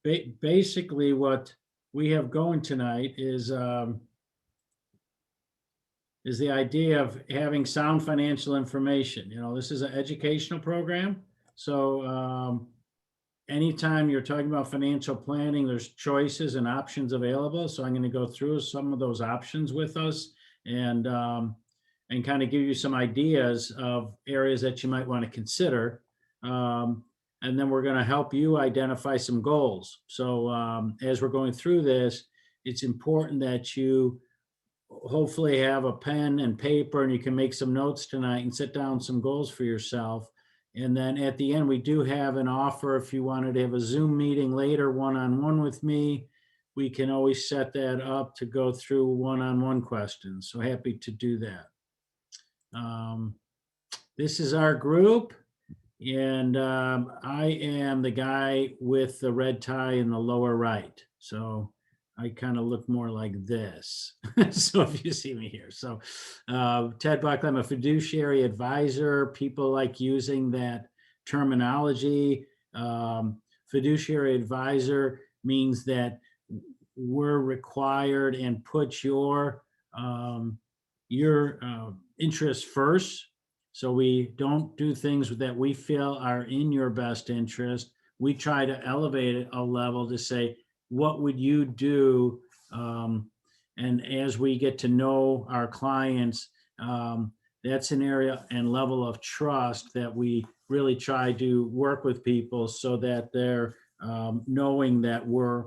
Basically what we have going tonight is the idea of having sound financial information. This is an educational program. So anytime you're talking about financial planning, there's choices and options available. So I'm going to go through some of those options with us and kind of give you some ideas of areas that you might want to consider. And then we're going to help you identify some goals. So as we're going through this, it's important that you hopefully have a pen and paper and you can make some notes tonight and set down some goals for yourself. And then at the end, we do have an offer. If you wanted to have a Zoom meeting later, one-on-one with me, we can always set that up to go through one-on-one questions. So happy to do that. This is our group. And I am the guy with the red tie in the lower right. So I kind of look more like this. So if you see me here. So Ted Buckley, I'm a fiduciary advisor. People like using that terminology. Fiduciary advisor means that we're required and put your interests first. So we don't do things that we feel are in your best interest. We try to elevate it a level to say, what would you do? And as we get to know our clients, that's an area and level of trust that we really try to work with people so that they're knowing that we're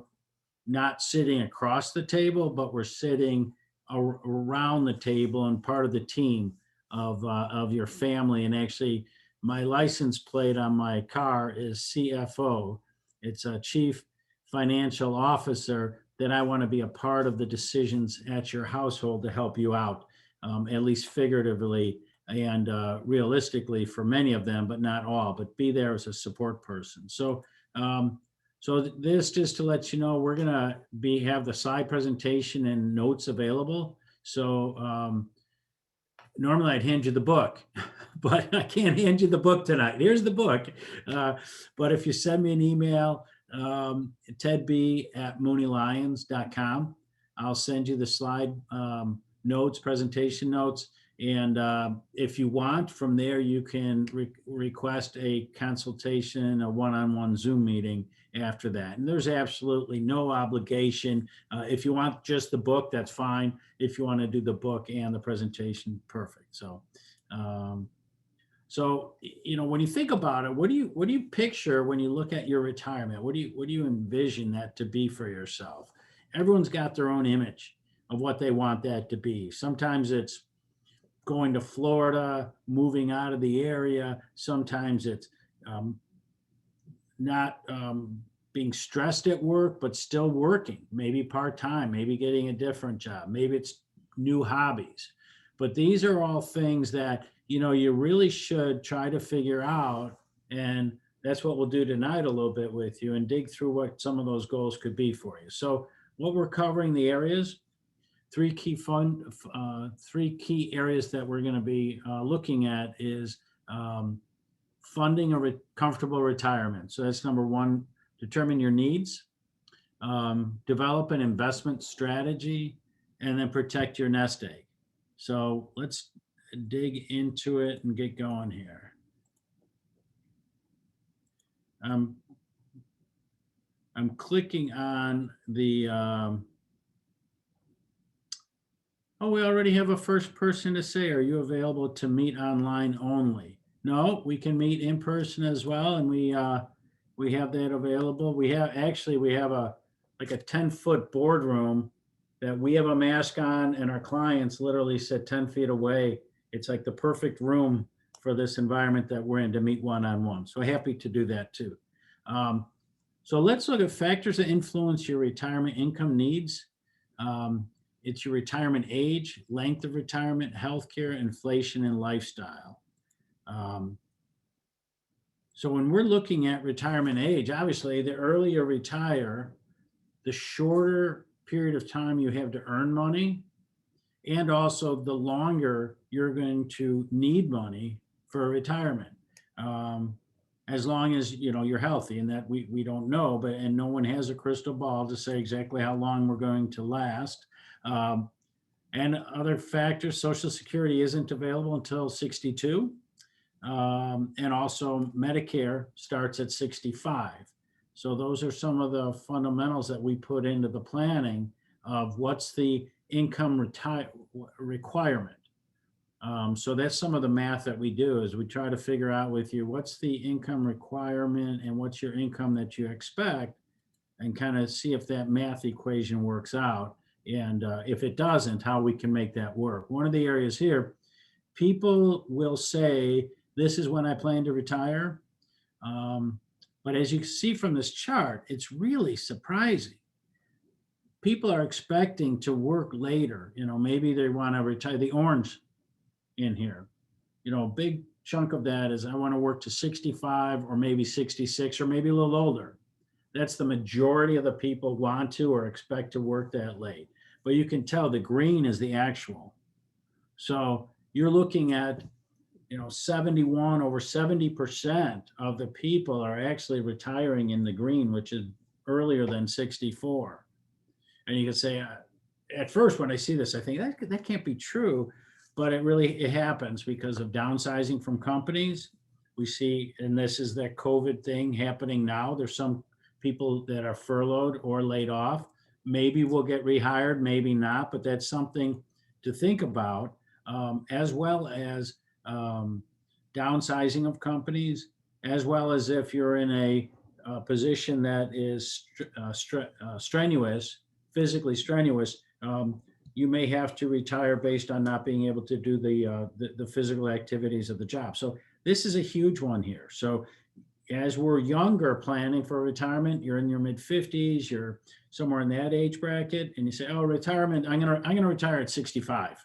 not sitting across the table, but we're sitting around the table and part of the team of your family. And actually, my license plate on my car is CFO. It's a Chief Financial Officer, that I want to be a part of the decisions at your household to help you out, at least figuratively and realistically for many of them, but not all, but be there as a support person. So this, just to let you know, we're going to have the slide presentation and notes available. So normally I'd hand you the book, but I can't hand you the book tonight. Here's the book. But if you send me an email, tedb@mooneylyons.com, I'll send you the slide notes, presentation notes. And if you want, from there, you can request a consultation, a one-on-one Zoom meeting after that. And there's absolutely no obligation. If you want just the book, that's fine. If you want to do the book and the presentation, perfect. So, when you think about it, what do you picture when you look at your retirement? What do you envision that to be for yourself? Everyone's got their own image of what they want that to be. Sometimes it's going to Florida, moving out of the area. Sometimes it's not being stressed at work, but still working, maybe part-time, maybe getting a different job, maybe it's new hobbies. But these are all things that, you really should try to figure out. And that's what we'll do tonight a little bit with you and dig through what some of those goals could be for you. So what we're covering, the areas, three key areas that we're going to be looking at is funding a comfortable retirement. So that's number one. Determine your needs, develop an investment strategy, and then protect your nest egg. So let's dig into it and get going here. I'm clicking on the we already have a first person to say, are you available to meet online only? No, we can meet in person as well. And we have that available. We have a 10-foot boardroom that we have a mask on and our clients literally sit 10 feet away. It's like the perfect room for this environment that we're in to meet one-on-one. So happy to do that too. So let's look at factors that influence your retirement income needs. It's your retirement age, length of retirement, healthcare, inflation, and lifestyle. So when we're looking at retirement age, obviously the earlier you retire, the shorter period of time you have to earn money, and also the longer you're going to need money for retirement. as long as, you're healthy, and that we don't know, but, and no one has a crystal ball to say exactly how long we're going to last. Um, and other factors, Social Security isn't available until 62. And also Medicare starts at 65. So those are some of the fundamentals that we put into the planning of what's the income requirement. So that's some of the math that we do, is we try to figure out with you what's the income requirement and what's your income that you expect, and kind of see if that math equation works out. And if it doesn't, how we can make that work. One of the areas here, people will say, this is when I plan to retire. Um, but as you can see from this chart, it's really surprising. People are expecting to work later. Maybe they want to retire. The orange in here, a big chunk of that is, I want to work to 65 or maybe 66 or maybe a little older. That's the majority of the people want to or expect to work that late. But you can tell the green is the actual. So you're looking at, 71, over 70% of the people are actually retiring in the green, which is earlier than 64. And you can say, at first when I see this, I think that can't be true, but it happens because of downsizing from companies. We see, and this is that COVID thing happening now. There's some people that are furloughed or laid off. Maybe we'll get rehired, maybe not, but that's something to think about, as well as downsizing of companies, as well as if you're in a position that is strenuous, physically strenuous, you may have to retire based on not being able to do the physical activities of the job. So this is a huge one here. So as we're younger planning for retirement, you're in your mid 50s, you're somewhere in that age bracket, and you say, oh, retirement, I'm gonna retire at 65.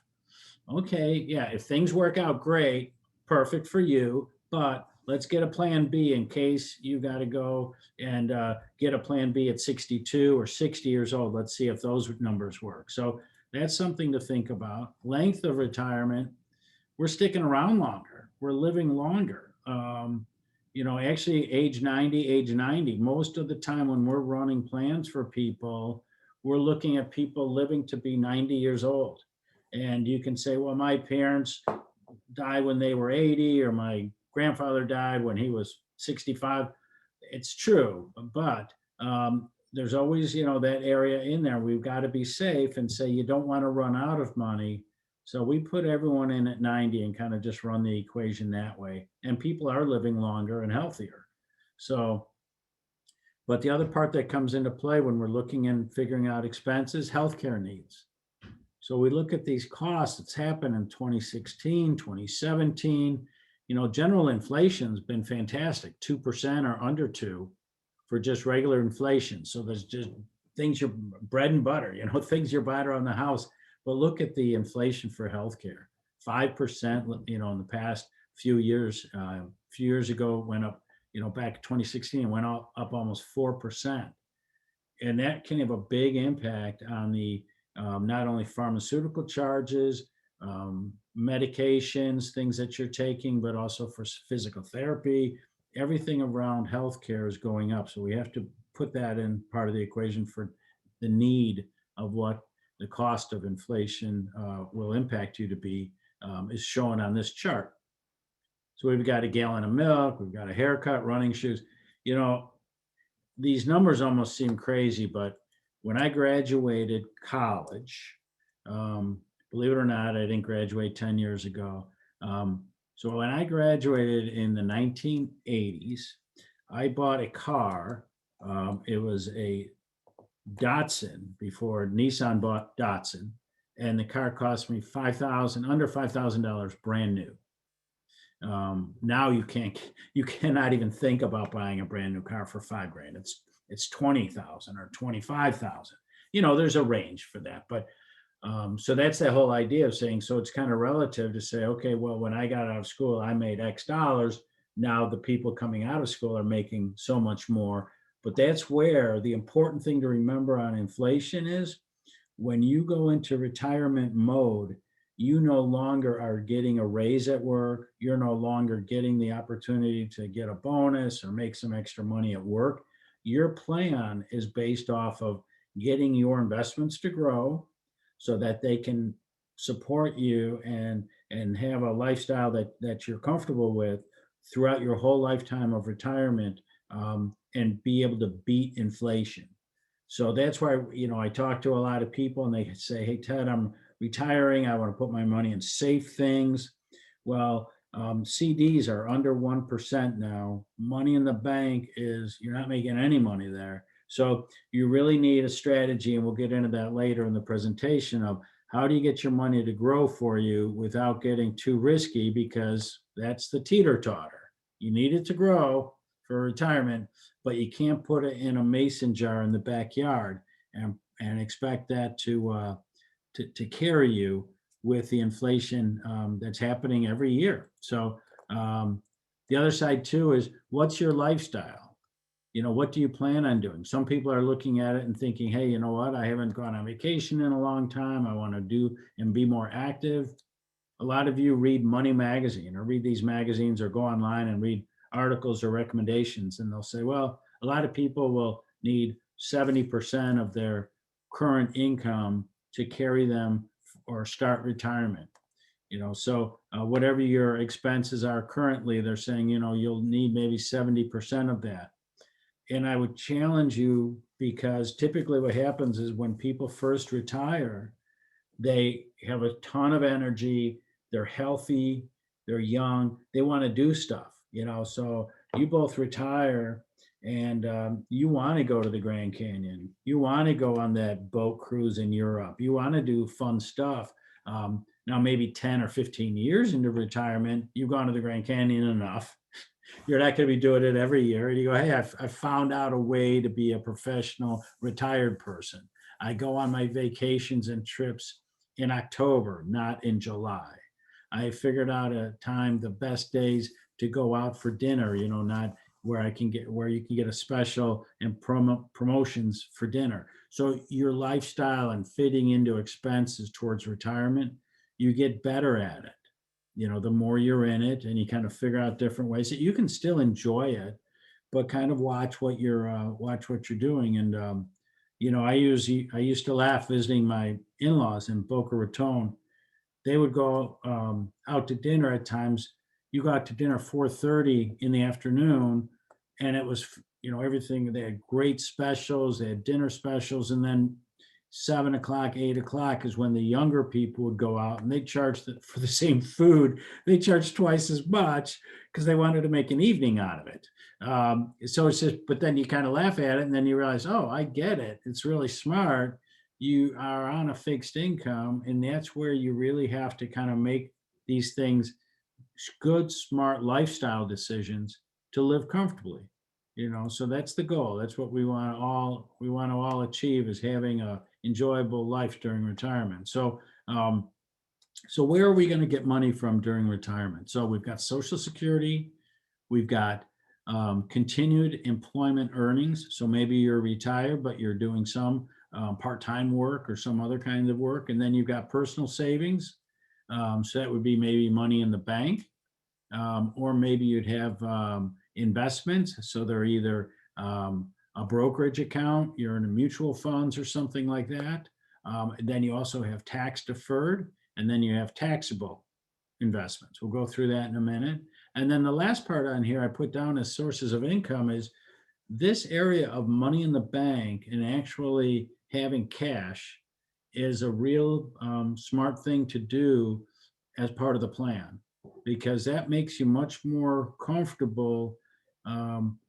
Okay, yeah, if things work out great, perfect for you, but let's get a plan B in case you got to go and get a plan B at 62 or 60 years old. Let's see if those numbers work. So that's something to think about. Length of retirement, we're sticking around longer, we're living longer. Actually age 90, most of the time when we're running plans for people, we're looking at people living to be 90 years old. And you can say, well, my parents died when they were 80, or my grandfather died when he was 65. It's true, but there's always, that area in there. We've got to be safe and say you don't want to run out of money. So we put everyone in at 90 and kind of just run the equation that way. And people are living longer and healthier. So, but the other part that comes into play when we're looking and figuring out expenses, healthcare needs. So we look at these costs. It's happened in 2016, 2017. General inflation's been fantastic, 2% or under 2 for just regular inflation. So there's just things, your bread and butter, things you're buying around the house. But look at the inflation for healthcare, 5%, in the past few years. A few years ago, it went up, back 2016, it went up almost 4%. And that can have a big impact on the not only pharmaceutical charges, medications, things that you're taking, but also for physical therapy. Everything around healthcare is going up. So we have to put that in part of the equation for the need of what the cost of inflation will impact you to be, is shown on this chart. So we've got a gallon of milk, we've got a haircut, running shoes. These numbers almost seem crazy, but when I graduated college, believe it or not, I didn't graduate 10 years ago. So when I graduated in the 1980s, I bought a car. It was a Datsun before Nissan bought Datsun, and the car cost me under $5,000 brand new. Now you cannot even think about buying a brand new car for $5,000. It's 20,000 or 25,000. There's a range for that, but so that's the whole idea of saying, so it's kind of relative to say, okay, well, when I got out of school, I made X dollars. Now the people coming out of school are making so much more. But that's where the important thing to remember on inflation is, when you go into retirement mode, you no longer are getting a raise at work. You're no longer getting the opportunity to get a bonus or make some extra money at work. Your plan is based off of getting your investments to grow so that they can support you and have a lifestyle that you're comfortable with throughout your whole lifetime of retirement, and be able to beat inflation. So that's why, I talk to a lot of people and they say, hey, Ted, I'm retiring. I want to put my money in safe things. Well, CDs are under 1% now. Money in the bank you're not making any money there. So you really need a strategy, and we'll get into that later in the presentation, of how do you get your money to grow for you without getting too risky, because that's the teeter-totter. You need it to grow for retirement, but you can't put it in a mason jar in the backyard and expect that to carry you with the inflation that's happening every year. So the other side too is, what's your lifestyle? What do you plan on doing? Some people are looking at it and thinking, hey, you know what? I haven't gone on vacation in a long time. I want to do and be more active. A lot of you read Money Magazine or read these magazines or go online and read articles or recommendations, and they'll say, well, a lot of people will need 70% of their current income to carry them or start retirement. So whatever your expenses are currently, they're saying, you'll need maybe 70% of that. And I would challenge you, because typically what happens is when people first retire, they have a ton of energy, they're healthy, they're young, they want to do stuff. So you both retire, and you want to go to the Grand Canyon, you want to go on that boat cruise in Europe, you want to do fun stuff. Now maybe 10 or 15 years into retirement, you've gone to the Grand Canyon enough. You're not going to be doing it every year. And you go, hey, I've found out a way to be a professional retired person. I go on my vacations and trips in October, not in July. I figured out a time, the best days to go out for dinner, not where you can get a special and promotions for dinner. So your lifestyle and fitting into expenses towards retirement, you get better at it. The more you're in it, and you kind of figure out different ways that you can still enjoy it, but kind of watch what you're doing. And I used to laugh visiting my in-laws in Boca Raton. They would go out to dinner at times. You go out to dinner 4:30 in the afternoon, and it was everything. They had great specials. They had dinner specials, and then 7 o'clock, 8 o'clock is when the younger people would go out, and they charged for the same food. They charged twice as much because they wanted to make an evening out of it. So it's just, but then you kind of laugh at it, and then you realize, oh, I get it. It's really smart. You are on a fixed income, and that's where you really have to kind of make these things good, smart lifestyle decisions to live comfortably. So that's the goal. That's what we want to all achieve, is having a enjoyable life during retirement. So where are we going to get money from during retirement? So we've got Social Security, we've got continued employment earnings. So maybe you're retired, but you're doing some part-time work or some other kind of work. And then you've got personal savings. So that would be maybe money in the bank, or maybe you'd have investments. So they're either a brokerage account, you're in a mutual funds or something like that. Then you also have tax deferred, and then you have taxable investments. We'll go through that in a minute. And then the last part on here I put down as sources of income is this area of money in the bank and actually having cash is a real smart thing to do as part of the plan, because that makes you much more comfortable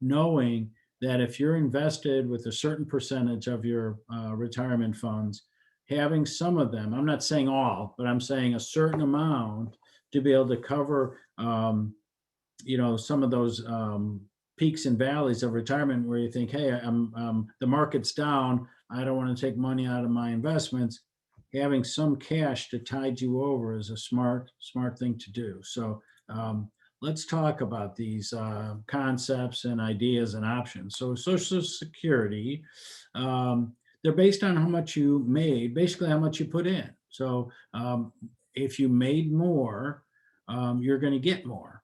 knowing that if you're invested with a certain percentage of your retirement funds, having some of them, I'm not saying all, but I'm saying a certain amount to be able to cover, some of those peaks and valleys of retirement where you think, hey, the market's down, I don't want to take money out of my investments. Having some cash to tide you over is a smart thing to do. So let's talk about these concepts and ideas and options. So Social Security, they're based on how much you made, basically how much you put in. So if you made more, you're going to get more.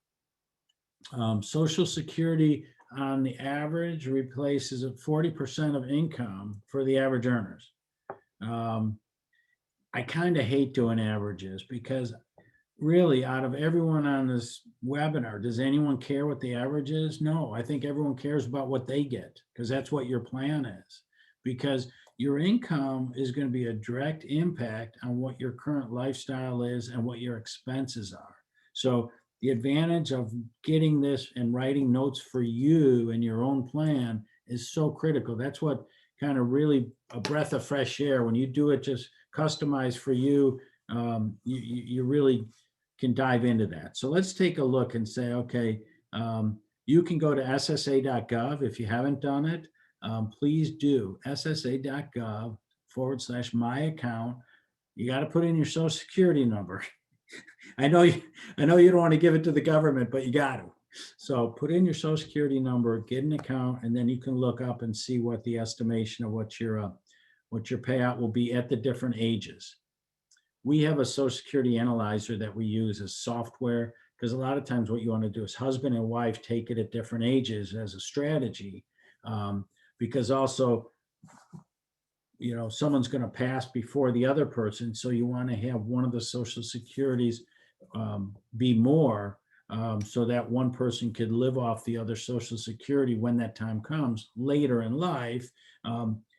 Social Security on the average replaces 40% of income for the average earners. I kind of hate doing averages because really, out of everyone on this webinar, does anyone care what the average is? No, I think everyone cares about what they get because that's what your plan is. Because your income is going to be a direct impact on what your current lifestyle is and what your expenses are. So the advantage of getting this and writing notes for you and your own plan is so critical. That's what kind of really a breath of fresh air. When you do it just customized for you, you really can dive into that. So let's take a look and say, okay, you can go to ssa.gov. If you haven't done it, please do ssa.gov/my account. You got to put in your social security number. I know you don't want to give it to the government, but you got to. So put in your social security number, get an account, and then you can look up and see what the estimation of what your payout will be at the different ages. We have a social security analyzer that we use as software because a lot of times what you want to do is husband and wife take it at different ages as a strategy, because also, someone's going to pass before the other person. So you want to have one of the social securities be more, so that one person could live off the other social security when that time comes later in life,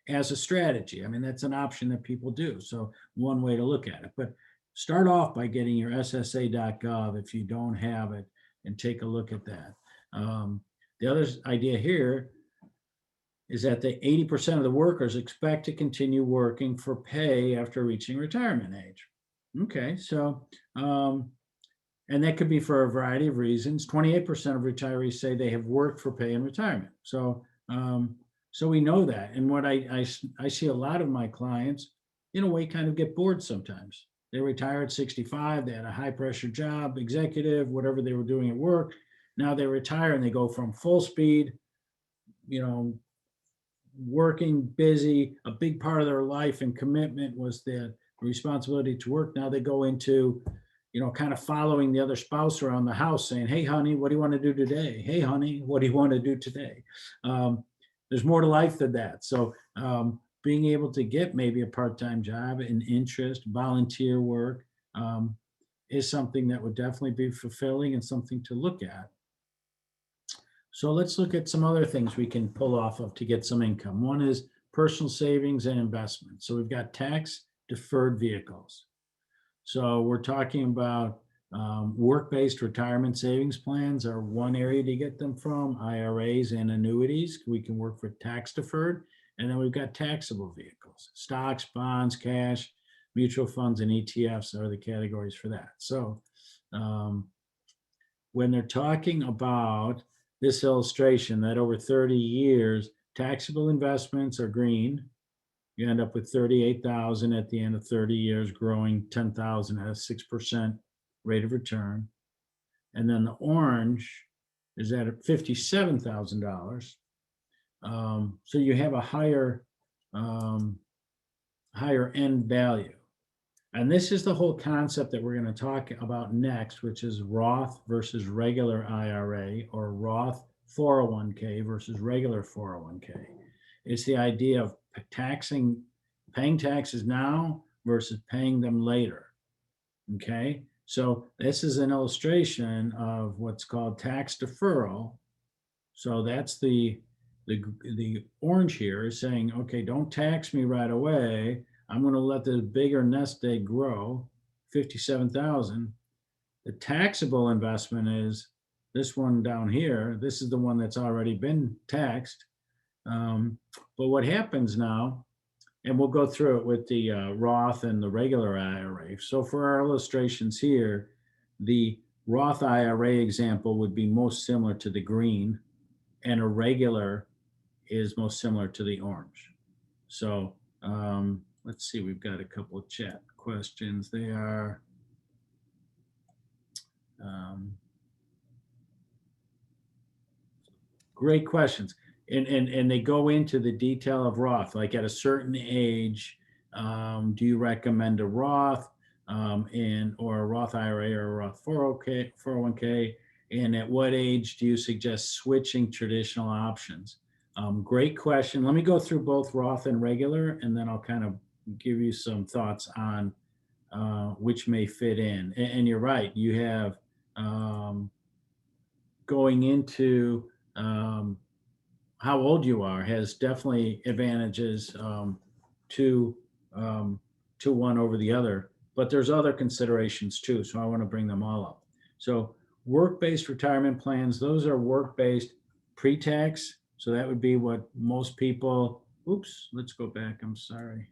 as a strategy. I mean, that's an option that people do. So one way to look at it, but start off by getting your ssa.gov if you don't have it and take a look at that. The other idea here is that the 80% of the workers expect to continue working for pay after reaching retirement age. Okay, so, and that could be for a variety of reasons. 28% of retirees say they have worked for pay in retirement. So we know that. And what I see a lot of my clients, in a way, kind of get bored sometimes. They retire at 65, they had a high pressure job, executive, whatever they were doing at work. Now they retire and they go from full speed, working, busy, a big part of their life and commitment was the responsibility to work. Now they go into, kind of following the other spouse around the house saying, hey, honey, what do you want to do today? Hey, honey, what do you want to do today? There's more to life than that. So being able to get maybe a part-time job, an interest, volunteer work, is something that would definitely be fulfilling and something to look at. So let's look at some other things we can pull off of to get some income. One is personal savings and investments. So we've got tax deferred vehicles. So we're talking about work-based retirement savings plans are one area to get them from. IRAs and annuities, we can work for tax deferred. And then we've got taxable vehicles, stocks, bonds, cash, mutual funds, and ETFs are the categories for that. So when they're talking about this illustration that over 30 years, taxable investments are green. You end up with 38,000 at the end of 30 years, growing 10,000 at a 6% rate of return. And then the orange is at $57,000. So you have a higher end value. And this is the whole concept that we're going to talk about next, which is Roth versus regular IRA, or Roth 401k versus regular 401k. It's the idea of paying taxes now versus paying them later. Okay, so this is an illustration of what's called tax deferral. So that's the orange here is saying, okay, don't tax me right away. I'm going to let the bigger nest egg grow, 57,000. The taxable investment is this one down here. This is the one that's already been taxed. But what happens now, and we'll go through it with the Roth and the regular IRA. So for our illustrations here, the Roth IRA example would be most similar to the green, and a regular is most similar to the orange. So let's see, we've got a couple of chat questions. They are, great questions. And they go into the detail of Roth, like at a certain age, do you recommend a Roth? or a Roth IRA or a Roth 401k, and at what age do you suggest switching traditional options? Great question. Let me go through both Roth and regular, and then I'll kind of give you some thoughts on which may fit in. And you're right, you have going into how old you are has definitely advantages to to one over the other, but there's other considerations too. So I want to bring them all up. So work-based retirement plans, those are work-based pre-tax. So that would be what most people, oops, let's go back. I'm sorry.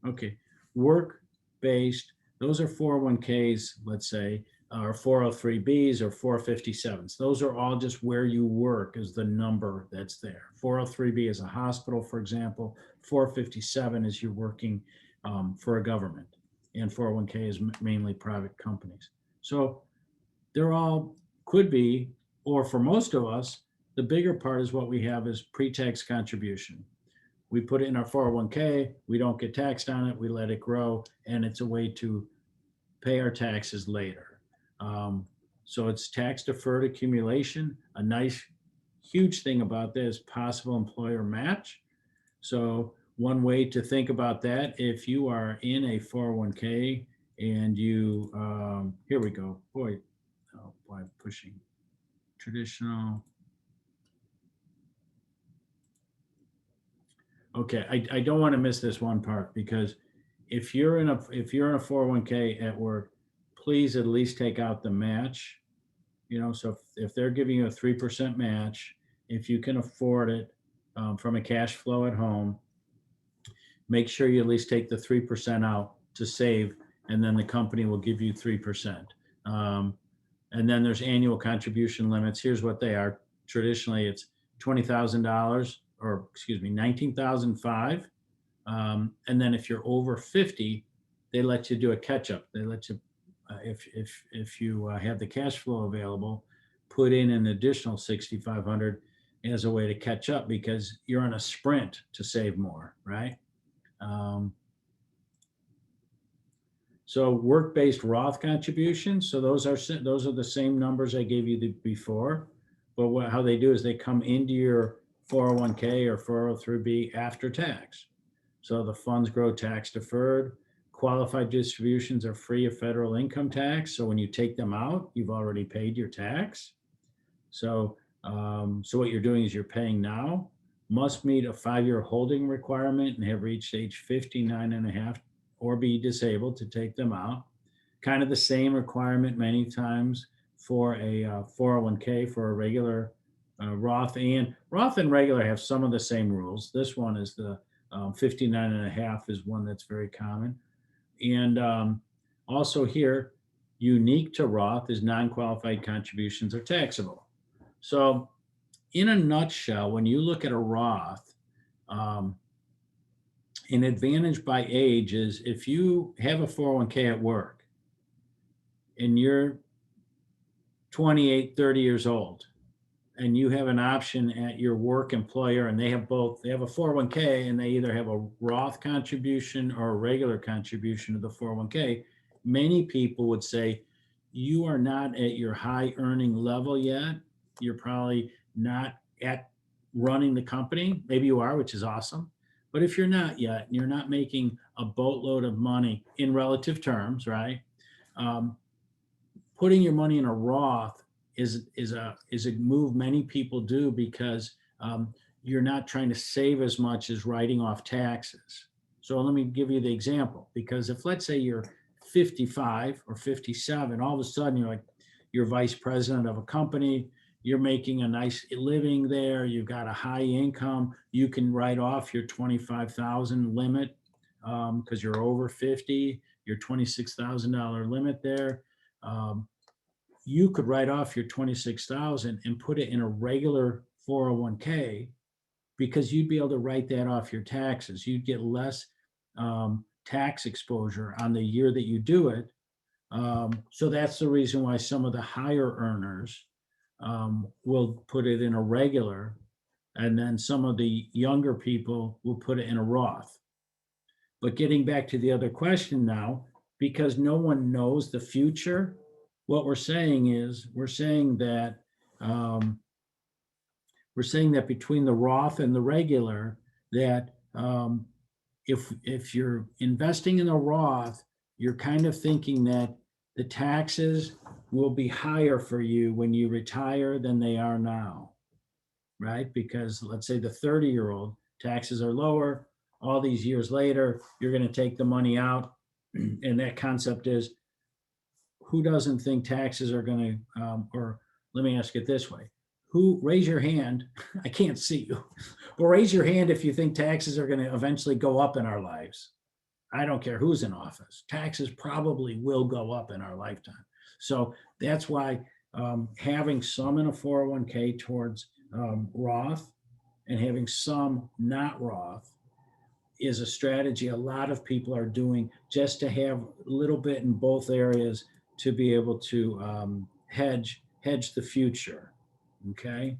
Okay. Work-based, those are 401ks, let's say, or 403bs or 457s. Those are all just where you work is the number that's there. 403b is a hospital, for example. 457 is you're working for a government, and 401k is mainly private companies. So they're all could be, or for most of us, the bigger part is what we have is pre-tax contribution. We put it in our 401k, we don't get taxed on it, we let it grow, and it's a way to pay our taxes later. So it's tax deferred accumulation. A nice, huge thing about that is possible employer match. So one way to think about that, if you are in a 401k and you, here we go. Boy, I'm pushing traditional. Okay, I don't want to miss this one part because if you're in a 401k at work, please at least take out the match. So if they're giving you a 3% match, if you can afford it from a cash flow at home, make sure you at least take the 3% out to save, and then the company will give you 3%. And then there's annual contribution limits. Here's what they are. Traditionally, it's $20,000, or excuse me, $19,500. And then if you're over 50, they let you do a catch up. They let you, if you have the cash flow available, put in an additional 6,500 as a way to catch up because you're on a sprint to save more, right? So work-based Roth contributions. So those are the same numbers I gave you before, but how they do is they come into your 401k or 403b after tax. So the funds grow tax deferred. Qualified distributions are free of federal income tax. So when you take them out, you've already paid your tax. So what you're doing is you're paying now. Must meet a 5-year holding requirement and have reached age 59 and a half or be disabled to take them out. Kind of the same requirement many times for a 401k for a regular Roth and regular have some of the same rules. This one is the 59 and a half is one that's very common. And also here, unique to Roth is non-qualified contributions are taxable. So in a nutshell, when you look at a Roth, an advantage by age is if you have a 401k at work and you're 28, 30 years old, and you have an option at your work employer and they have a 401k and they either have a Roth contribution or a regular contribution to the 401k, many people would say you are not at your high earning level yet. You're probably not at running the company. Maybe you are, which is awesome. But if you're not yet, you're not making a boatload of money in relative terms, right? Putting your money in a Roth is a move many people do because you're not trying to save as much as writing off taxes. So let me give you the example, because if let's say you're 55 or 57, all of a sudden you're vice president of a company, you're making a nice living there, you've got a high income, you can write off your 25,000 limit because you're over 50, your $26,000 limit there. You could write off your 26,000 and put it in a regular 401k because you'd be able to write that off your taxes. You'd get less tax exposure on the year that you do it. So that's the reason why some of the higher earners will put it in a regular, and then some of the younger people will put it in a Roth. But getting back to the other question now, because no one knows the future, what we're saying is um, we're saying that between the Roth and the regular, that if you're investing in a Roth, you're kind of thinking that the taxes will be higher for you when you retire than they are now, right? Because let's say the 30-year-old taxes are lower. All these years later, you're going to take the money out. And that concept is, who doesn't think taxes are going to, or let me ask it this way. Who, raise your hand, I can't see you, but raise your hand if you think taxes are going to eventually go up in our lives. I don't care who's in office. Taxes probably will go up in our lifetime. So that's why having some in a 401k towards Roth and having some not Roth is a strategy a lot of people are doing, just to have a little bit in both areas to be able to hedge the future. Okay.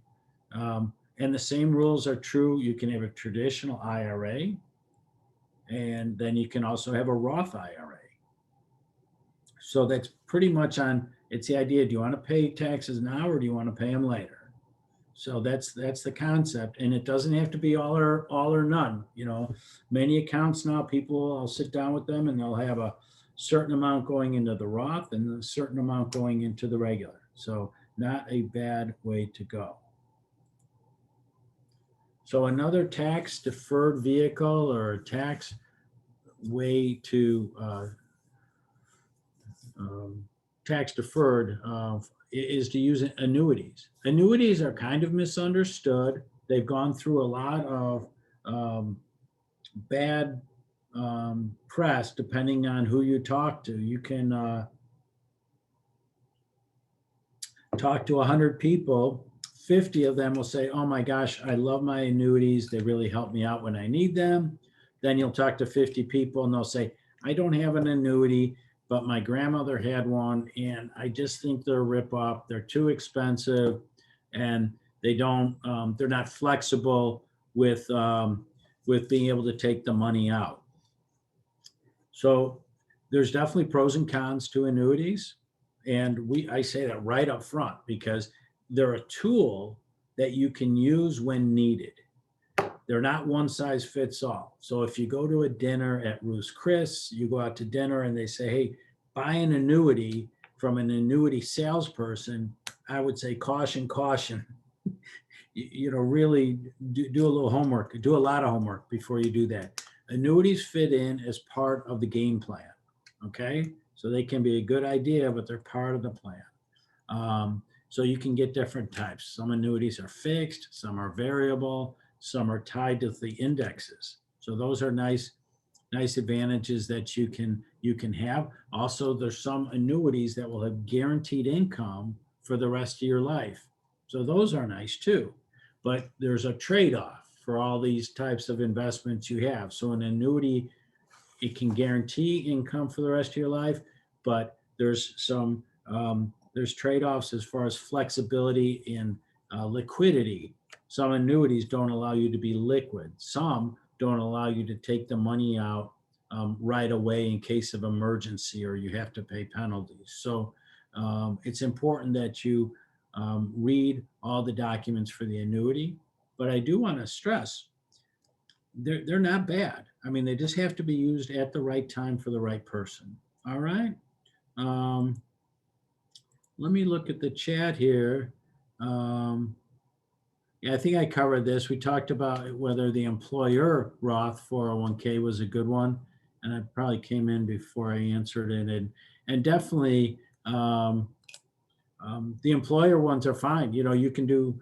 And the same rules are true. You can have a traditional IRA, and then you can also have a Roth IRA. So that's pretty much on, it's the idea, do you want to pay taxes now or do you want to pay them later? So that's the concept, and it doesn't have to be all or none. You know, many accounts now, people, I'll sit down with them and they'll have a certain amount going into the Roth and a certain amount going into the regular. So not a bad way to go. So another tax deferred vehicle or tax way to tax deferred is to use annuities. Annuities are kind of misunderstood. They've gone through a lot of bad press depending on who you talk to. You can talk to 100 people, 50 of them will say, oh my gosh, I love my annuities. They really help me out when I need them. Then you'll talk to 50 people and they'll say, I don't have an annuity, but my grandmother had one and I just think they're a ripoff. They're too expensive and they don't, they're not flexible with being able to take the money out. So there's definitely pros and cons to annuities. And I say that right up front because they're a tool that you can use when needed. They're not one size fits all. So if you go to a dinner at Ruth's Chris, you go out to dinner and they say, hey, buy an annuity from an annuity salesperson, I would say caution, caution. Really do a little homework, do a lot of homework before you do that. Annuities fit in as part of the game plan. Okay. So they can be a good idea, but they're part of the plan. So you can get different types. Some annuities are fixed, some are variable, some are tied to the indexes. So those are nice advantages that you can have. Also, there's some annuities that will have guaranteed income for the rest of your life. So those are nice too. But there's a trade-off for all these types of investments you have. So an annuity, it can guarantee income for the rest of your life, but there's some there's trade-offs as far as flexibility in liquidity. Some annuities don't allow you to be liquid. Some don't allow you to take the money out right away in case of emergency or you have to pay penalties. So it's important that you read all the documents for the annuity. But I do want to stress, they're not bad. I mean, they just have to be used at the right time for the right person. All right. Let me look at the chat here. Yeah, I think I covered this. We talked about whether the employer Roth 401k was a good one, and I probably came in before I answered it. And definitely, the employer ones are fine. You can do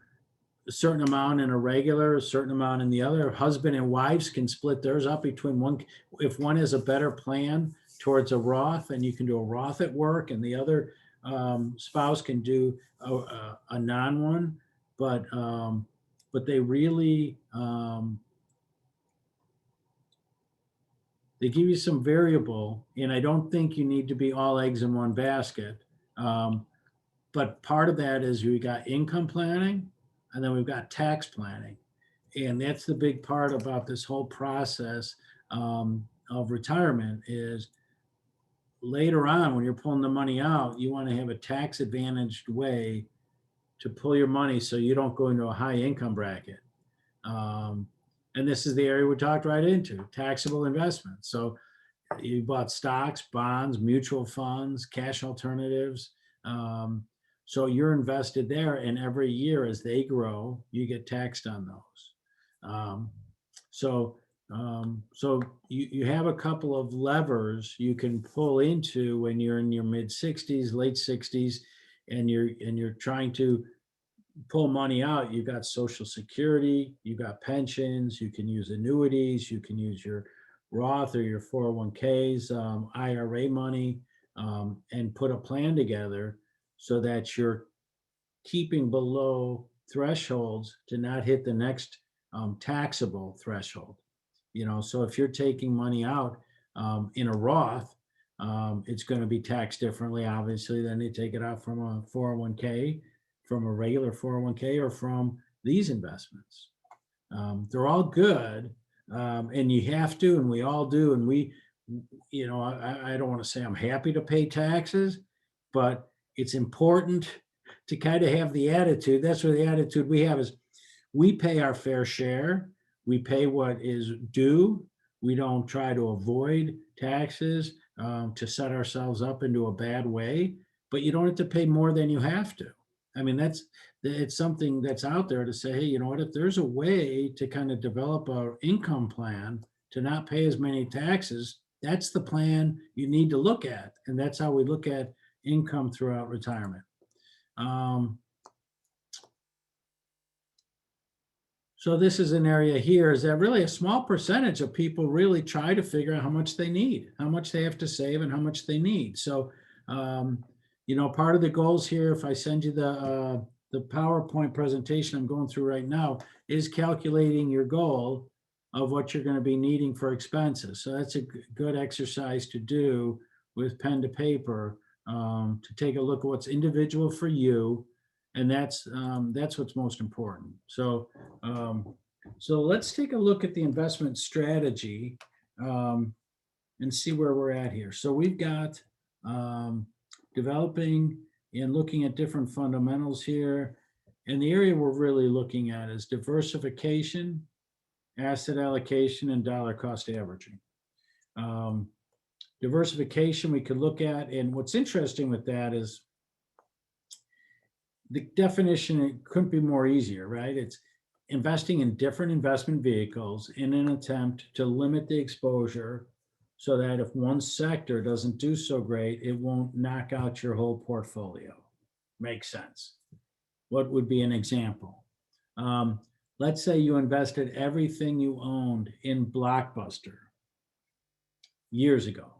a certain amount in a regular, a certain amount in the other. Husband and wives can split theirs up between one. If one has a better plan towards a Roth, and you can do a Roth at work, and the other spouse can do a non one. But they really they give you some variable, and I don't think you need to be all eggs in one basket. But part of that is we got income planning, and then we've got tax planning, and that's the big part about this whole process of retirement is later on, when you're pulling the money out, you want to have a tax advantaged way to pull your money so you don't go into a high income bracket. Um, and this is the area we talked right into, taxable investments. So you bought stocks, bonds, mutual funds, cash alternatives. Um, so you're invested there, and every year as they grow, you get taxed on those. Um, so so you have a couple of levers you can pull into when you're in your mid 60s, late 60s, and you're trying to pull money out. You got Social Security, you got pensions, you can use annuities, you can use your Roth or your 401ks, IRA money, and put a plan together so that you're keeping below thresholds to not hit the next taxable threshold. So if you're taking money out in a Roth, it's going to be taxed differently, obviously, than they take it out from a 401k, from a regular 401k, or from these investments. They're all good, and you have to, and we all do. And I don't want to say I'm happy to pay taxes, but it's important to kind of have the attitude. That's where the attitude we have is we pay our fair share. We pay what is due. We don't try to avoid taxes to set ourselves up into a bad way, but you don't have to pay more than you have to. I mean, it's something that's out there to say, hey, you know what, if there's a way to kind of develop an income plan to not pay as many taxes, that's the plan you need to look at. And that's how we look at income throughout retirement. So this is an area here is that really a small percentage of people really try to figure out how much they need, how much they have to save, and how much they need. So, part of the goals here, if I send you the PowerPoint presentation I'm going through right now, is calculating your goal of what you're going to be needing for expenses. So that's a good exercise to do with pen to paper, to take a look at what's individual for you, and that's what's most important. So let's take a look at the investment strategy and see where we're at here. So we've got developing and looking at different fundamentals here. And the area we're really looking at is diversification, asset allocation, and dollar cost averaging. Diversification we could look at, and what's interesting with that is the definition, it couldn't be more easier, right? It's investing in different investment vehicles in an attempt to limit the exposure so that if one sector doesn't do so great, it won't knock out your whole portfolio. Makes sense. What would be an example? Let's say you invested everything you owned in Blockbuster years ago.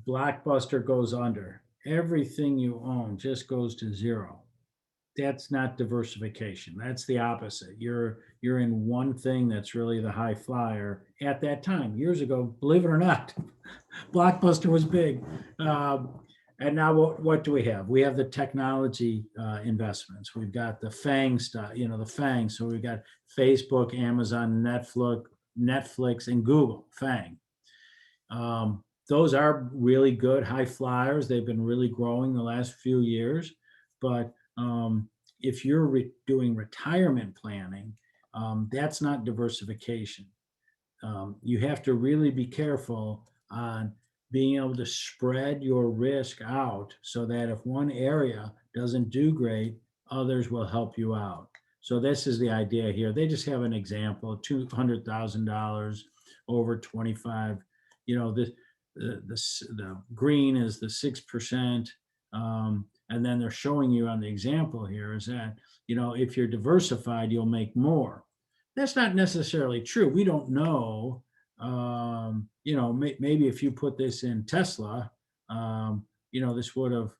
Blockbuster goes under. Everything you own just goes to zero. That's not diversification. That's the opposite. You're in one thing that's really the high flyer at that time. Years ago, believe it or not, Blockbuster was big. And now what do we have? We have the technology investments. We've got the FANG stuff, the FANG. So we've got Facebook, Amazon, Netflix, and Google, FANG. Those are really good high flyers. They've been really growing the last few years. But if you're doing retirement planning, that's not diversification. You have to really be careful on being able to spread your risk out so that if one area doesn't do great, others will help you out. So this is the idea here. They just have an example, $200,000 over 25. The green is the 6%. And then they're showing you on the example here is that, if you're diversified, you'll make more. That's not necessarily true. We don't know. Maybe if you put this in Tesla, this would have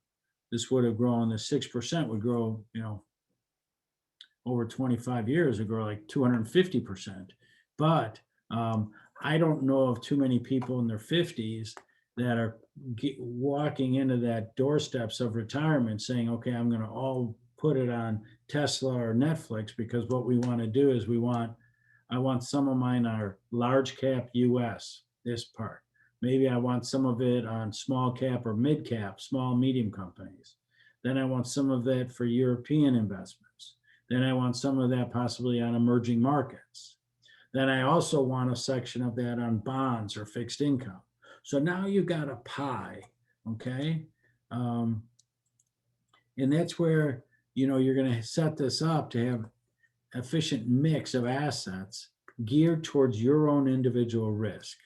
grown. The 6% would grow, over 25 years, would grow like 250%. But I don't know of too many people in their 50s that are walking into that doorsteps of retirement saying, okay, I'm going to all put it on Tesla or Netflix, because what we want to do is I want some of mine are large cap US, this part. Maybe I want some of it on small cap or mid cap, small, medium companies. Then I want some of that for European investments. Then I want some of that possibly on emerging markets. Then I also want a section of that on bonds or fixed income. So now you've got a pie, okay? Um, and that's where, you're going to set this up to have efficient mix of assets geared towards your own individual risk.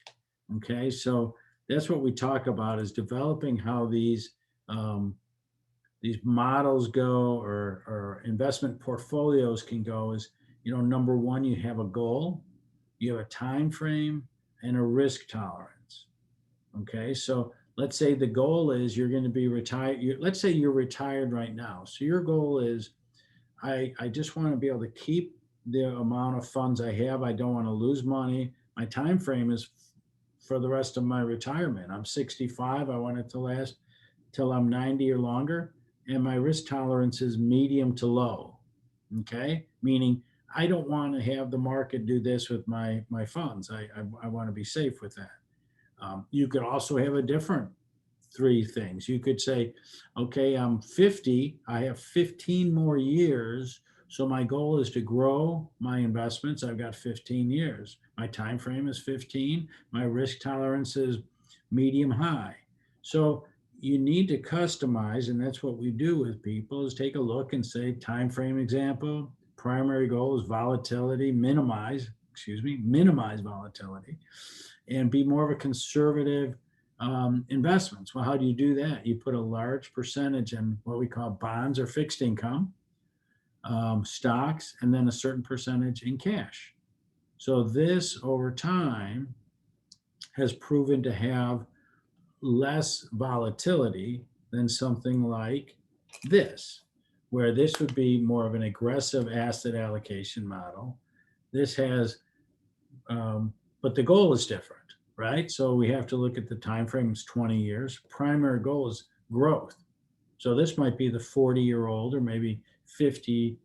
Okay, so that's what we talk about, is developing how these models go, or investment portfolios can go. Is, number one, you have a goal, you have a time frame, and a risk tolerance. Okay, so let's say the goal is you're going to be retired. Let's say you're retired right now. So your goal is, I just want to be able to keep the amount of funds I have. I don't want to lose money. My time frame is for the rest of my retirement. I'm 65. I want it to last till I'm 90 or longer. And my risk tolerance is medium to low. Okay, meaning I don't want to have the market do this with my funds. I want to be safe with that. You could also have a different three things. You could say, okay, I'm 50, I have 15 more years. So my goal is to grow my investments. I've got 15 years. My time frame is 15. My risk tolerance is medium high. So you need to customize, and that's what we do with people, is take a look and say, time frame example, primary goal is minimize volatility, and be more of a conservative investments. Well, how do you do that? You put a large percentage in what we call bonds or fixed income, stocks, and then a certain percentage in cash. So this over time has proven to have less volatility than something like this, where this would be more of an aggressive asset allocation model. This has, but the goal is different, right? So we have to look at the time frame. It's 20 years. Primary goal is growth. So this might be the 40-year-old, or maybe 50,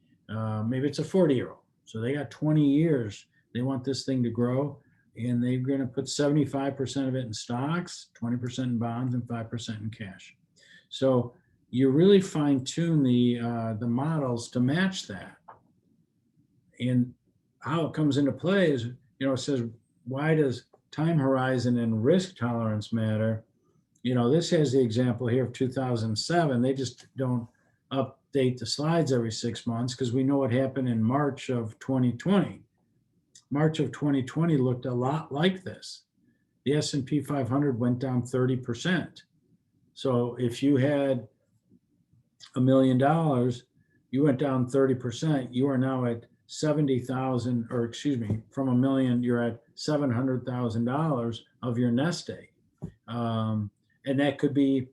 maybe it's a 40-year-old. So they got 20 years. They want this thing to grow, and they're going to put 75% of it in stocks, 20% in bonds, and 5% in cash. So you really fine tune the models to match that. And how it comes into play is, it says, why does time horizon and risk tolerance matter? This has the example here of 2007. They just don't update the slides every 6 months, because we know what happened in March of 2020. March of 2020 looked a lot like this. The S&P 500 went down 30%. So if you had $1 million, you went down 30%. You are now at 70,000, or excuse me, from $1 million, you're at $700,000 of your nest egg. And that could be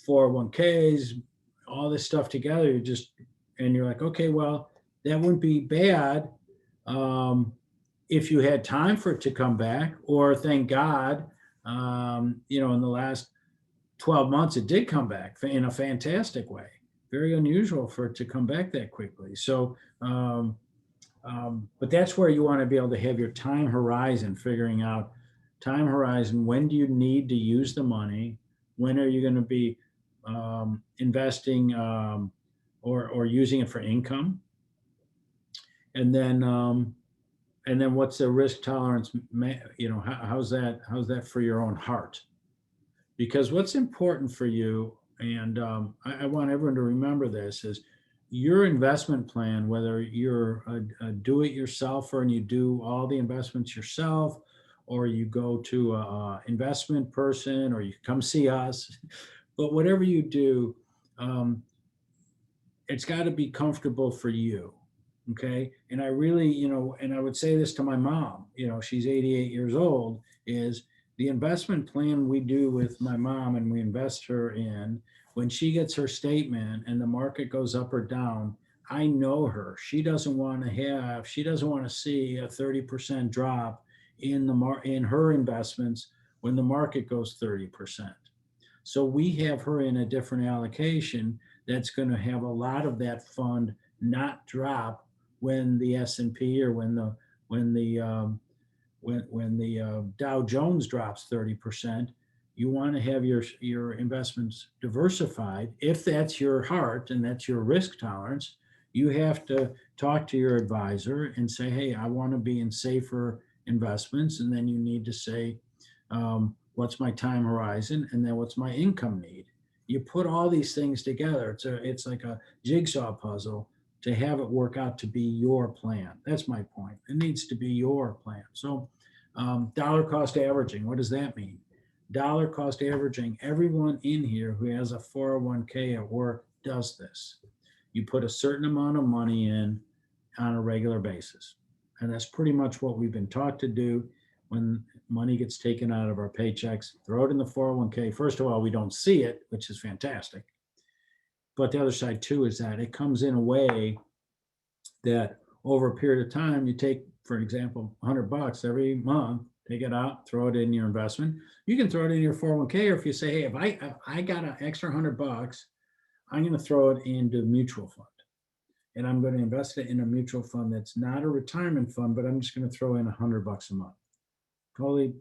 401ks, all this stuff together. You're like, okay, well, that wouldn't be bad if you had time for it to come back, or thank God, in the last 12 months, it did come back in a fantastic way. Very unusual for it to come back that quickly. So, but that's where you want to be able to have your time horizon, figuring out time horizon. When do you need to use the money? When are you going to be investing or using it for income? And then what's the risk tolerance? How's that for your own heart? Because what's important for you, and I want everyone to remember this, is your investment plan, whether you're a do-it-yourselfer and you do all the investments yourself, or you go to an investment person, or you come see us, but whatever you do, it's got to be comfortable for you. Okay. And I really, and I would say this to my mom, she's 88 years old, is the investment plan we do with my mom and we invest her in, when she gets her statement and the market goes up or down, I know her. She doesn't want to see a 30% drop in her investments when the market goes 30%. So we have her in a different allocation that's going to have a lot of that fund not drop when the S&P or when the when the Dow Jones drops 30%, you want to have your investments diversified. If that's your heart and that's your risk tolerance, you have to talk to your advisor and say, hey, I want to be in safer investments. And then you need to say, what's my time horizon? And then what's my income need? You put all these things together. It's like a jigsaw puzzle to have it work out to be your plan. That's my point. It needs to be your plan. So dollar cost averaging, what does that mean? Dollar cost averaging, everyone in here who has a 401k at work does this. You put a certain amount of money in on a regular basis. And that's pretty much what we've been taught to do when money gets taken out of our paychecks. Throw it in the 401k. First of all, we don't see it, which is fantastic. But the other side too is that it comes in a way that over a period of time, you take, for example, $100 every month, take it out, throw it in your investment. You can throw it in your 401k, or if you say, hey, if I got an extra $100, I'm going to throw it into a mutual fund. And I'm going to invest it in a mutual fund that's not a retirement fund, but I'm just going to throw in $100 a month. Totally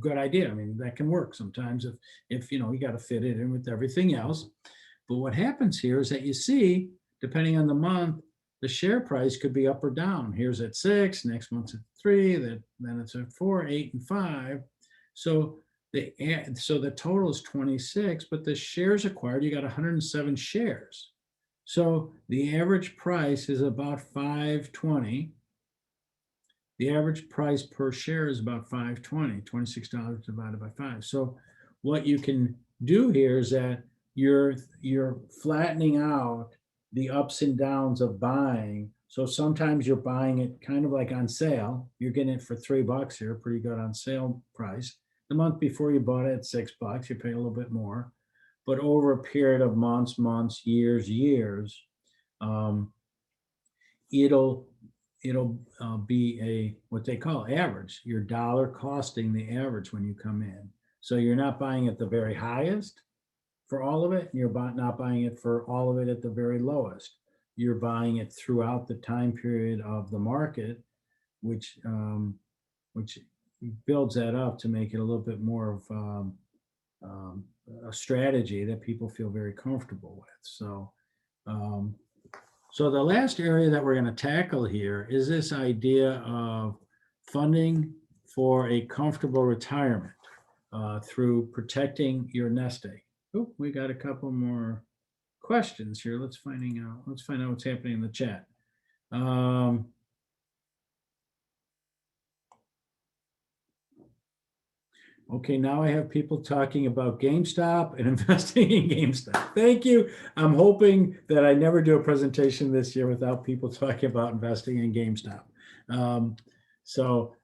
good idea. I mean, that can work sometimes if you got to fit it in with everything else. But what happens here is that you see, depending on the month, the share price could be up or down. Here's at 6, next month's at 3, then it's at 4, 8, and 5. So the total is 26, but the shares acquired, you got 107 shares. So the average price is about $5.20. The average price per share is about $5.20, $26 divided by 5. So what you can do here is that you're flattening out the ups and downs of buying. So sometimes you're buying it kind of like on sale. You're getting it for $3 here, pretty good on sale price. The month before you bought it at $6, you pay a little bit more. But over a period of months, years, it'll be a what they call average. Your dollar costing the average when you come in. So you're not buying at the very highest for all of it. And you're not buying it for all of it at the very lowest. You're buying it throughout the time period of the market, which builds that up to make it a little bit more of a strategy that people feel very comfortable with. So the last area that we're going to tackle here is this idea of funding for a comfortable retirement through protecting your nest egg. Oh, we got a couple more questions here. Let's find out what's happening in the chat. Okay, now I have people talking about GameStop and investing in GameStop. Thank you. I'm hoping that I never do a presentation this year without people talking about investing in GameStop. So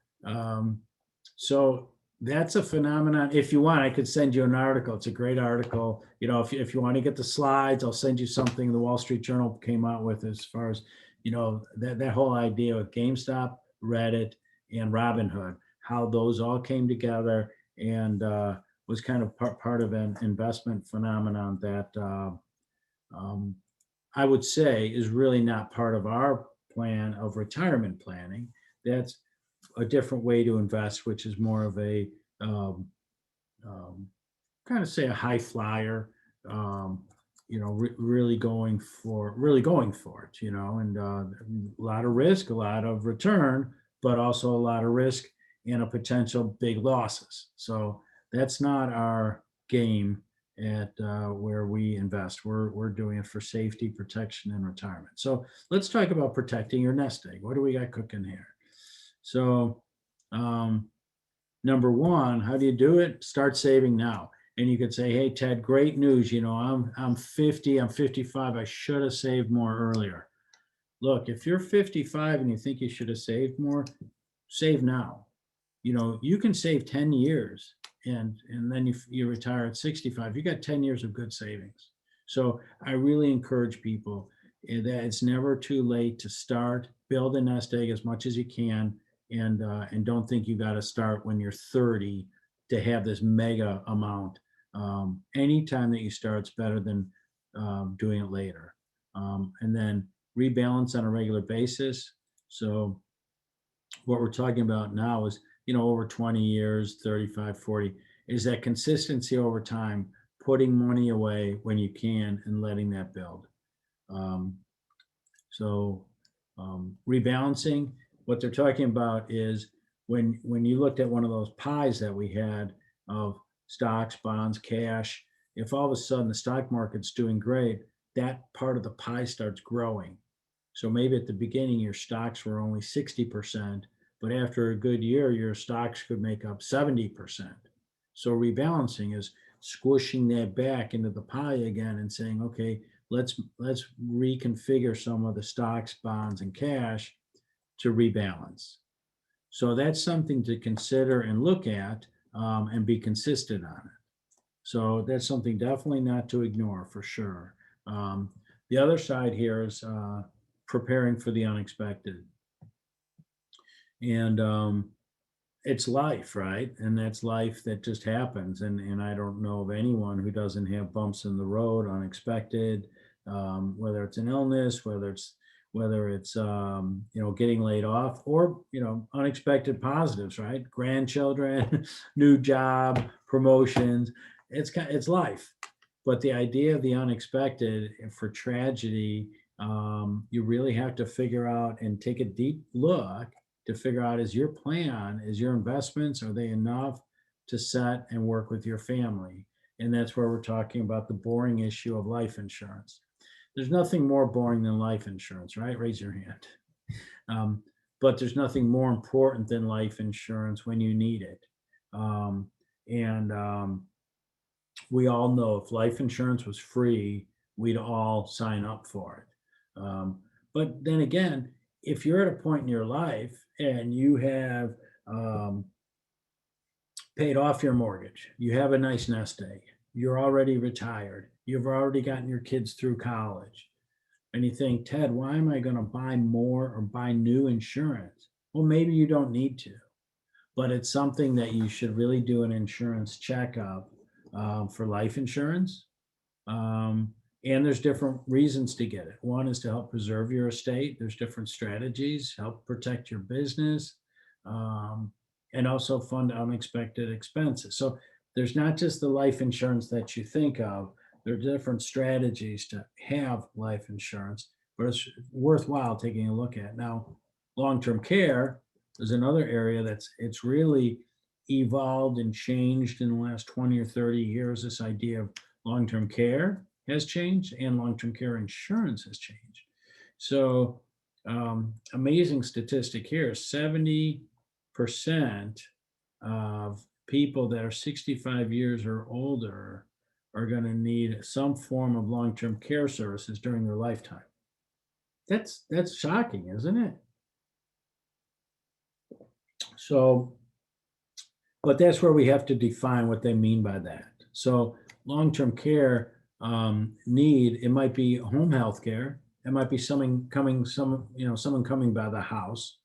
that's a phenomenon. If you want, I could send you an article. It's a great article. If you want to get the slides, I'll send you something the Wall Street Journal came out with as far as, that whole idea with GameStop, Reddit, and Robinhood, how those all came together and was kind of part of an investment phenomenon that I would say is really not part of our plan of retirement planning. That's a different way to invest, which is more of a kind of say a high flyer, really going for it, and a lot of risk, a lot of return, but also a lot of risk and a potential big losses. So that's not our game at where we invest. We're doing it for safety, protection, and retirement. So let's talk about protecting your nest egg. What do we got cooking here? So number one, how do you do it? Start saving now. And you could say, hey, Ted, great news. I'm 50, I'm 55. I should have saved more earlier. Look, if you're 55 and you think you should have saved more, save now. You can save 10 years and then you retire at 65. You got 10 years of good savings. So I really encourage people that it's never too late to start, build a nest egg as much as you can, and don't think you got to start when you're 30 to have this mega amount. Anytime that you start, it's better than doing it later. And then rebalance on a regular basis. So what we're talking about now is over 20 years, 35, 40, is that consistency over time, putting money away when you can and letting that build. Um, so rebalancing, what they're talking about is when you looked at one of those pies that we had of stocks, bonds, cash, if all of a sudden the stock market's doing great, that part of the pie starts growing. So maybe at the beginning your stocks were only 60%, but after a good year, your stocks could make up 70%. So rebalancing is squishing that back into the pie again and saying, okay, let's reconfigure some of the stocks, bonds, and cash to rebalance. So that's something to consider and look at, and be consistent on it. So that's something definitely not to ignore for sure. The other side here is preparing for the unexpected. And it's life, right? And that's life that just happens. And I don't know of anyone who doesn't have bumps in the road, unexpected, whether it's an illness, whether it's getting laid off, or unexpected positives, right? Grandchildren, new job, promotions. It's life. But the idea of the unexpected for tragedy, you really have to figure out and take a deep look to figure out, is your plan, is your investments, are they enough to set and work with your family? And that's where we're talking about the boring issue of life insurance. There's nothing more boring than life insurance, right? Raise your hand. But there's nothing more important than life insurance when you need it. And we all know if life insurance was free, we'd all sign up for it. But then again, if you're at a point in your life and you have paid off your mortgage, you have a nice nest egg, you're already retired, you've already gotten your kids through college, and you think, Ted, why am I going to buy more or buy new insurance? Well, maybe you don't need to, but it's something that you should really do an insurance checkup for life insurance. And there's different reasons to get it. One is to help preserve your estate. There's different strategies, help protect your business, and also fund unexpected expenses. So there's not just the life insurance that you think of. There are different strategies to have life insurance, but it's worthwhile taking a look at. Now, long-term care is another area it's really evolved and changed in the last 20 or 30 years. This idea of long-term care has changed and long-term care insurance has changed. So amazing statistic here, 70% of people that are 65 years or older are going to need some form of long-term care services during their lifetime. That's shocking, isn't it? So, but that's where we have to define what they mean by that. So long-term care need, it might be home health care. It might be someone coming by the house.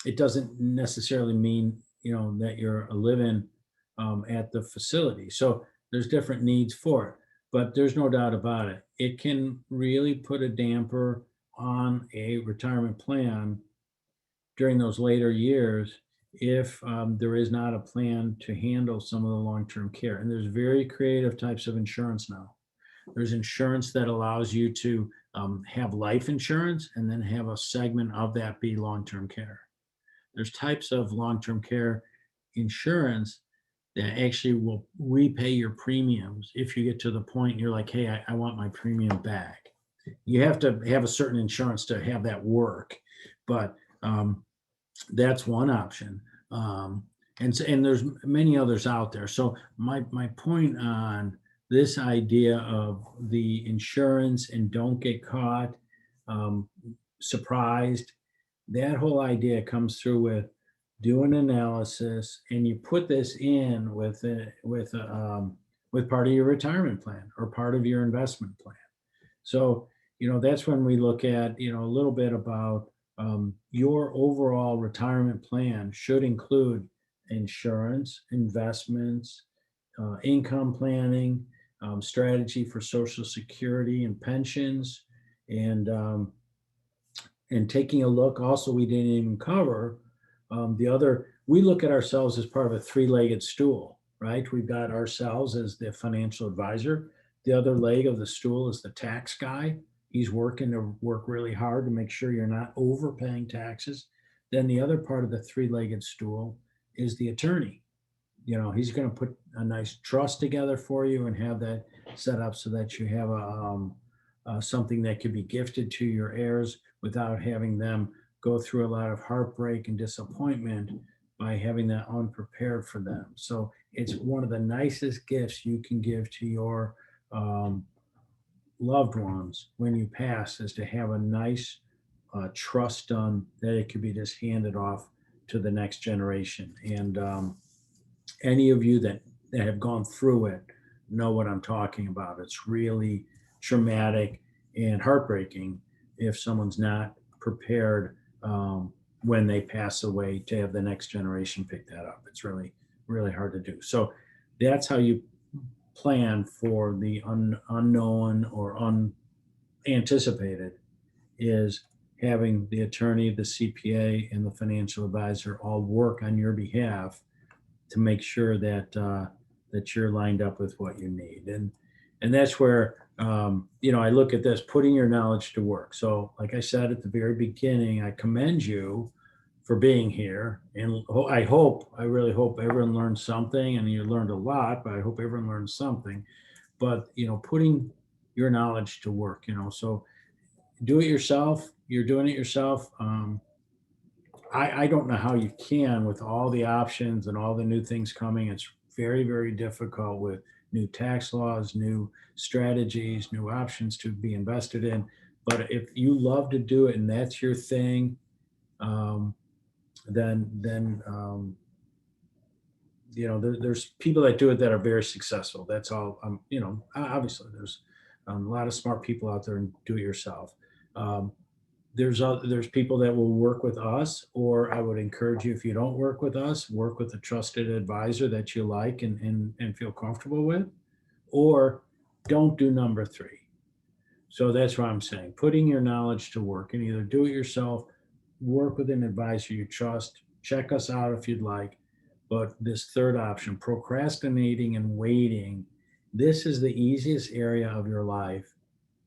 It doesn't necessarily mean, that you're living at the facility. So there's different needs for it, but there's no doubt about it. It can really put a damper on a retirement plan during those later years if there is not a plan to handle some of the long-term care. And there's very creative types of insurance now. There's insurance that allows you to have life insurance and then have a segment of that be long-term care. There's types of long-term care insurance that actually will repay your premiums if you get to the point you're like, hey, I want my premium back. You have to have a certain insurance to have that work, but that's one option. And there's many others out there. So my point on this idea of the insurance and don't get caught surprised, that whole idea comes through with do an analysis and you put this in with part of your retirement plan or part of your investment plan. So that's when we look at a little bit about your overall retirement plan should include insurance, investments, income planning, strategy for Social Security and pensions, and taking a look. Also, we didn't even cover the other we look at ourselves as part of a three-legged stool, right? We've got ourselves as the financial advisor. The other leg of the stool is the tax guy. He's working to work really hard to make sure you're not overpaying taxes. Then the other part of the three-legged stool is the attorney. He's going to put a nice trust together for you and have that set up so that you have something that could be gifted to your heirs without having them go through a lot of heartbreak and disappointment by having that unprepared for them. So it's one of the nicest gifts you can give to your loved ones when you pass, is to have a nice trust done that it could be just handed off to the next generation. And any of you that have gone through it know what I'm talking about. It's really traumatic and heartbreaking if someone's not prepared when they pass away to have the next generation pick that up. It's really, really hard to do. So that's how you plan for the unknown or unanticipated, is having the attorney, the CPA, and the financial advisor all work on your behalf to make sure that that you're lined up with what you need. And that's where I look at this, putting your knowledge to work. So like I said at the very beginning, I commend you for being here, and I really hope everyone learned something. And you learned a lot, but I hope everyone learned something. But putting your knowledge to work, so do it yourself. You're doing it yourself. I don't know how you can, with all the options and all the new things coming. It's very, very difficult with new tax laws, new strategies, new options to be invested in. But if you love to do it and that's your thing, then there's people that do it that are very successful. That's all. Obviously there's a lot of smart people out there and do it yourself. There's people that will work with us, or I would encourage you, if you don't work with us, work with a trusted advisor that you like and feel comfortable with, or don't do number three. So that's what I'm saying. Putting your knowledge to work, and either do it yourself, work with an advisor you trust, check us out if you'd like. But this third option, procrastinating and waiting, this is the easiest area of your life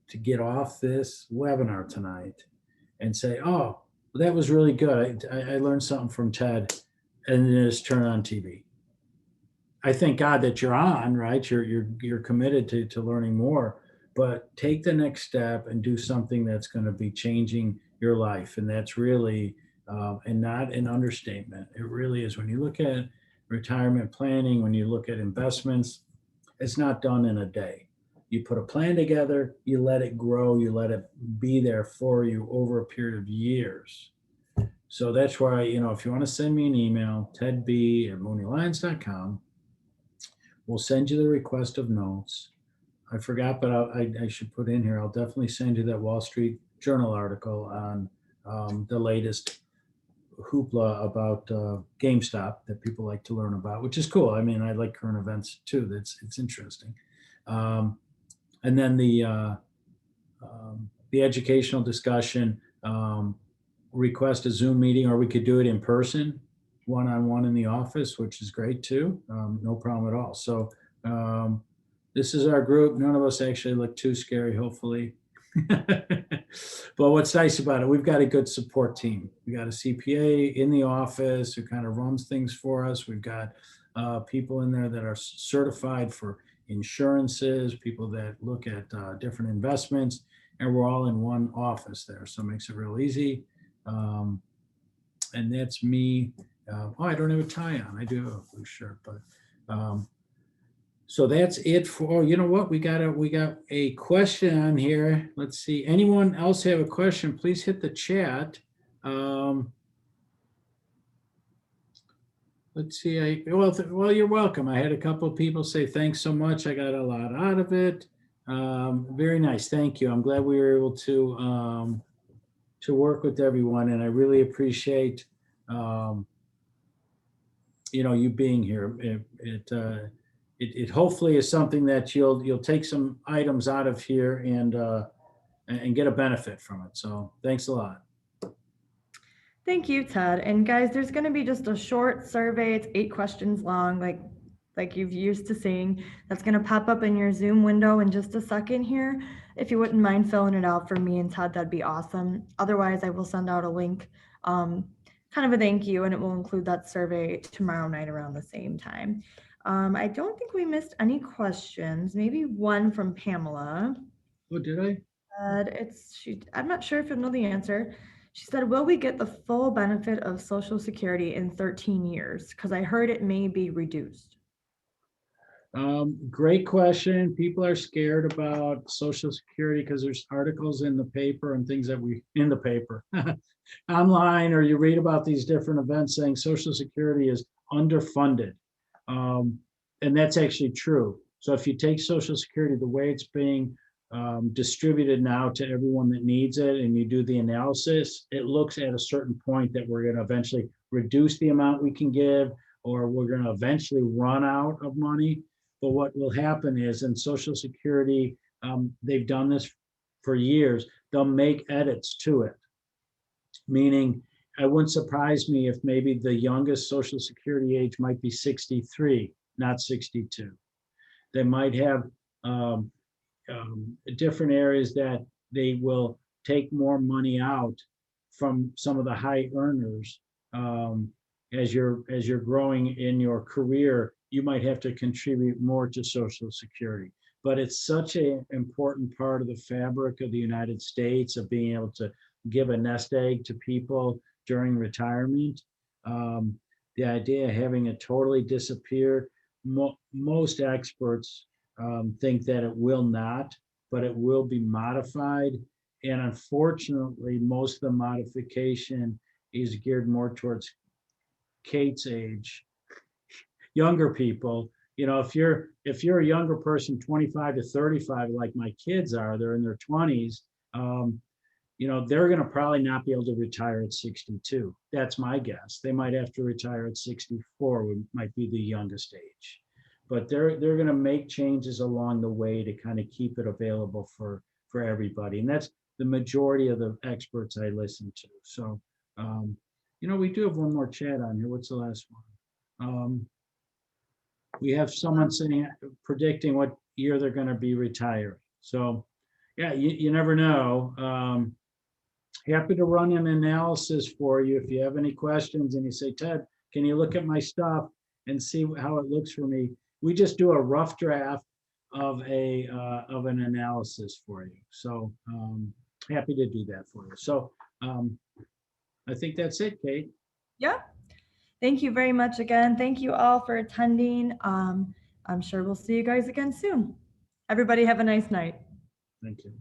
to get off this webinar tonight and say, oh, that was really good. I learned something from Ted, and then just turn on TV. I thank God that you're on, right? You're committed to learning more, but take the next step and do something that's going to be changing your life. And that's really, and not an understatement. It really is. When you look at retirement planning, when you look at investments, it's not done in a day. You put a plan together, you let it grow, you let it be there for you over a period of years. So that's why, if you want to send me an email, tedb@mooneylyons.com, we'll send you the request of notes. I forgot, but I should put in here, I'll definitely send you that Wall Street Journal article on the latest hoopla about GameStop that people like to learn about, which is cool. I mean, I like current events too. It's interesting. And then the educational discussion, request a Zoom meeting, or we could do it in person, one-on-one in the office, which is great too. No problem at all. So this is our group. None of us actually look too scary, hopefully. But what's nice about it, we've got a good support team. We got a CPA in the office who kind of runs things for us. We've got people in there that are certified for insurances, people that look at different investments, and we're all in one office there. So it makes it real easy. And that's me. I don't have a tie on. I do have a blue shirt, but so that's it for, you know what? We got a question on here. Let's see. Anyone else have a question? Please hit the chat. Let's see. Well, you're welcome. I had a couple of people say thanks so much. I got a lot out of it. Very nice. Thank you. I'm glad we were able to work with everyone, and I really appreciate you being here. It hopefully is something that you'll take some items out of here and get a benefit from it. So thanks a lot. Thank you, Ted. And guys, there's going to be just a short survey. It's 8 questions long, like you've used to seeing. That's going to pop up in your Zoom window in just a second here. If you wouldn't mind filling it out for me and Ted, that'd be awesome. Otherwise, I will send out a link, kind of a thank you, and it will include that survey tomorrow night around the same time. I don't think we missed any questions. Maybe one from Pamela. Oh, did I? I'm not sure if you'll know the answer. She said, will we get the full benefit of Social Security in 13 years? Because I heard it may be reduced. Great question. People are scared about Social Security because there's articles in the paper and things that in the paper online, or you read about these different events saying Social Security is underfunded. And that's actually true. So if you take Social Security, the way it's being distributed now to everyone that needs it, and you do the analysis, it looks at a certain point that we're going to eventually reduce the amount we can give, or we're going to eventually run out of money. But what will happen is in Social Security, they've done this for years, they'll make edits to it. Meaning, it wouldn't surprise me if maybe the youngest Social Security age might be 63, not 62. They might have different areas that they will take more money out from some of the high earners. As you're growing in your career, you might have to contribute more to Social Security. But it's such an important part of the fabric of the United States of being able to give a nest egg to people during retirement. The idea of having it totally disappear, most experts think that it will not, but it will be modified. And unfortunately, most of the modification is geared more towards Kate's age, younger people. If you're a younger person, 25 to 35, like my kids are, they're in their 20s, they're going to probably not be able to retire at 62. That's my guess. They might have to retire at 64, might be the youngest age. But they're going to make changes along the way to kind of keep it available for everybody. And that's the majority of the experts I listen to. So, we do have one more chat on here. What's the last one? We have someone saying, predicting what year they're going to be retiring. So, yeah, you never know. Happy to run an analysis for you if you have any questions and you say, Ted, can you look at my stuff and see how it looks for me? We just do a rough draft of an analysis for you. So happy to do that for you. So I think that's it, Kate. Yeah. Thank you very much again. Thank you all for attending. I'm sure we'll see you guys again soon. Everybody have a nice night. Thank you.